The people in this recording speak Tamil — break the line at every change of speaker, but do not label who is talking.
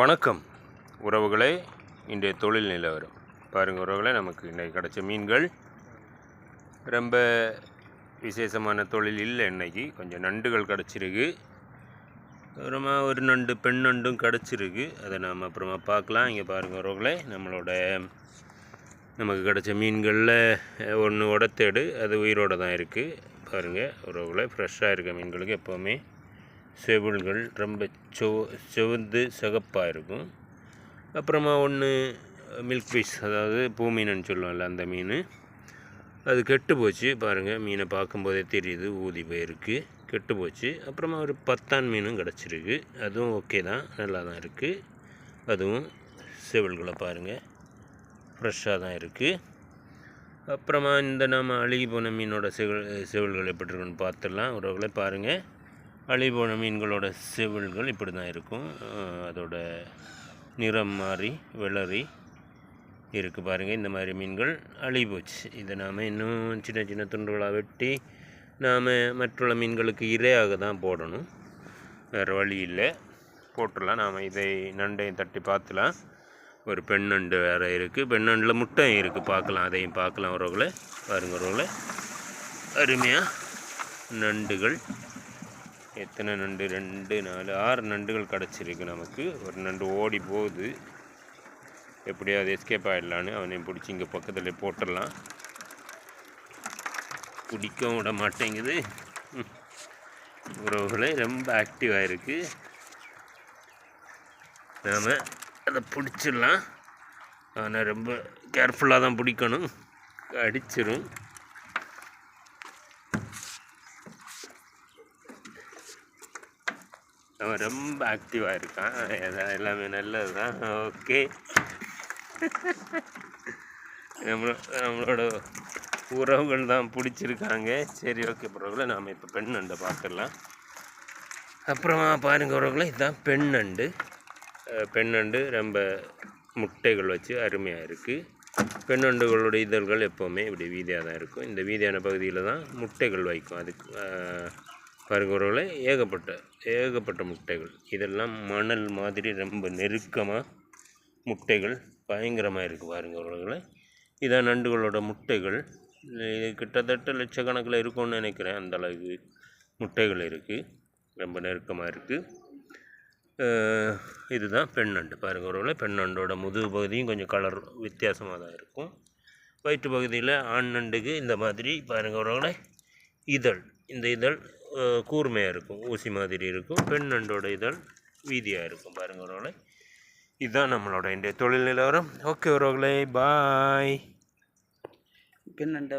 வணக்கம் உறவுகளே. இன்றைய தொழில் நிலவரம் பாருங்கள் உறவுகளே. நமக்கு இன்றைக்கு கிடச்ச மீன்கள் ரொம்ப விசேஷமான தொழில் இல்லை. இன்றைக்கி கொஞ்சம் நண்டுகள் கிடச்சிருக்கு. அப்புறமா ஒரு நண்டு பெண் நண்டும் கிடச்சிருக்கு. அதை நாம் அப்புறமா பார்க்கலாம். இங்கே பாருங்கள் உறவுகளே, நமக்கு கிடச்ச மீன்களில் ஒன்று உடத்தேடு, அது உயிரோடு தான் இருக்குது. பாருங்கள் உறவுகளே, ஃப்ரெஷ்ஷாக இருக்க மீன்களுக்கு எப்போவுமே செவில்கள் ரொம்ப செவந்து சிகப்பாக இருக்கும். அப்புறமா ஒன்று மில்க் ஃபிஷ், அதாவது பூமீனுன்னு சொல்லுவோம்ல, அந்த மீன் அது கெட்டு போச்சு. பாருங்கள், மீனை பார்க்கும்போதே தெரியுது, ஊதி போயிருக்கு, கெட்டு போச்சு. அப்புறமா ஒரு பத்தான் மீனும் கிடச்சிருக்கு. அதுவும் ஓகே தான், நல்லா தான் இருக்குது. அதுவும் செவில்களை பாருங்கள், ஃப்ரெஷ்ஷாக தான் இருக்குது. அப்புறமா இந்த நாம் அழுகி போன மீனோட செவில்கள் எப்படி இருக்குன்னு பார்த்துடலாம் உறவுகளை. பாருங்கள், அழுகி போன மீன்களோட செவில்கள் இப்படி தான் இருக்கும். அதோட நிறம் மாறி விளறி இருக்குது. பாருங்கள், இந்த மாதிரி மீன்கள் அழுகி போச்சு. இதை நாம் இன்னும் சின்ன சின்ன துண்டுகளாக வெட்டி நாம் மற்றுள்ள மீன்களுக்கு இரையாக தான் போடணும். வேறு வழி இல்லை, போட்டுடலாம். நாம் இதை நண்டையும் தட்டி பார்த்துலாம். ஒரு பெண் நண்டு வேறு இருக்குது. பெண் நண்டில் முட்டையும் இருக்குது, பார்க்கலாம். அதையும் பார்க்கலாம் உறவுகளை. பாருங்கள் உறவுகளை, அருமையாக நண்டுகள். எத்தனை நண்டு? 2, 4, 6 நண்டுகள் கிடச்சிருக்கு நமக்கு. ஒரு நண்டு ஓடி போகுது, எப்படியாவது எஸ்கேப் ஆகிடலான்னு அவனையும் பிடிச்சி இங்கே பக்கத்தில் போட்டுடலாம். பிடிக்கவும் விட மாட்டேங்குது. உறவுகளை ரொம்ப ஆக்டிவாக இருக்குது. நாம் அதை பிடிச்சிடலாம். ஆனால் ரொம்ப கேர்ஃபுல்லாக தான் பிடிக்கணும், அடிச்சிடும். அவன் ரொம்ப ஆக்டிவாக இருக்கான். எல்லாமே நல்லது தான். ஓகே, நம்மளோட உறவுகள் தான் பிடிச்சிருக்காங்க. சரி, ஓகே உறவுகளை, நாம் இப்போ பெண் நண்டை பார்த்துடலாம். அப்புறமா பாருங்கள் உறவுகளை, இதுதான் பெண் நண்டு. பெண் நண்டு ரொம்ப முட்டைகள் வச்சு அருமையாக இருக்குது. பெண் நண்டுகளோட இதழ்கள் எப்போவுமே இப்படி வீதியாக தான் இருக்கும். இந்த வீதியான பகுதியில் தான் முட்டைகள் வைக்கும். அதுக்கு பாருங்கள் உறவுகளை, ஏகப்பட்ட முட்டைகள். இதெல்லாம் மணல் மாதிரி ரொம்ப நெருக்கமாக முட்டைகள் பயங்கரமாக இருக்குது. பாருங்கள் உறவுகளை, இதான் நண்டுகளோட முட்டைகள். இது கிட்டத்தட்ட லட்சக்கணக்கில் இருக்கும்னு நினைக்கிறேன். அந்த அளவுக்கு முட்டைகள் இருக்குது, ரொம்ப நெருக்கமாக இருக்குது. இதுதான் பெண் நண்டு. பாருங்கள் உறவுகளை, பெண் நண்டோட முதுகு பகுதியும் கொஞ்சம் கலர் வித்தியாசமாக தான் இருக்கும். வயிற்று பகுதியில் ஆண் நண்டுக்கு இந்த மாதிரி பாருங்கள் உறவுகளை, இந்த இதழ் கூர்மையாக இருக்கும், ஊசி மாதிரி இருக்கும். பெண் நண்டோட இதழ் வீதியாக இருக்கும். பாருங்கள் உறவுகளை, இதுதான் நம்மளோட இன்றைய தொழில் நிலவரம். ஓகே உறவுகளை, பாய். பெண் நண்டை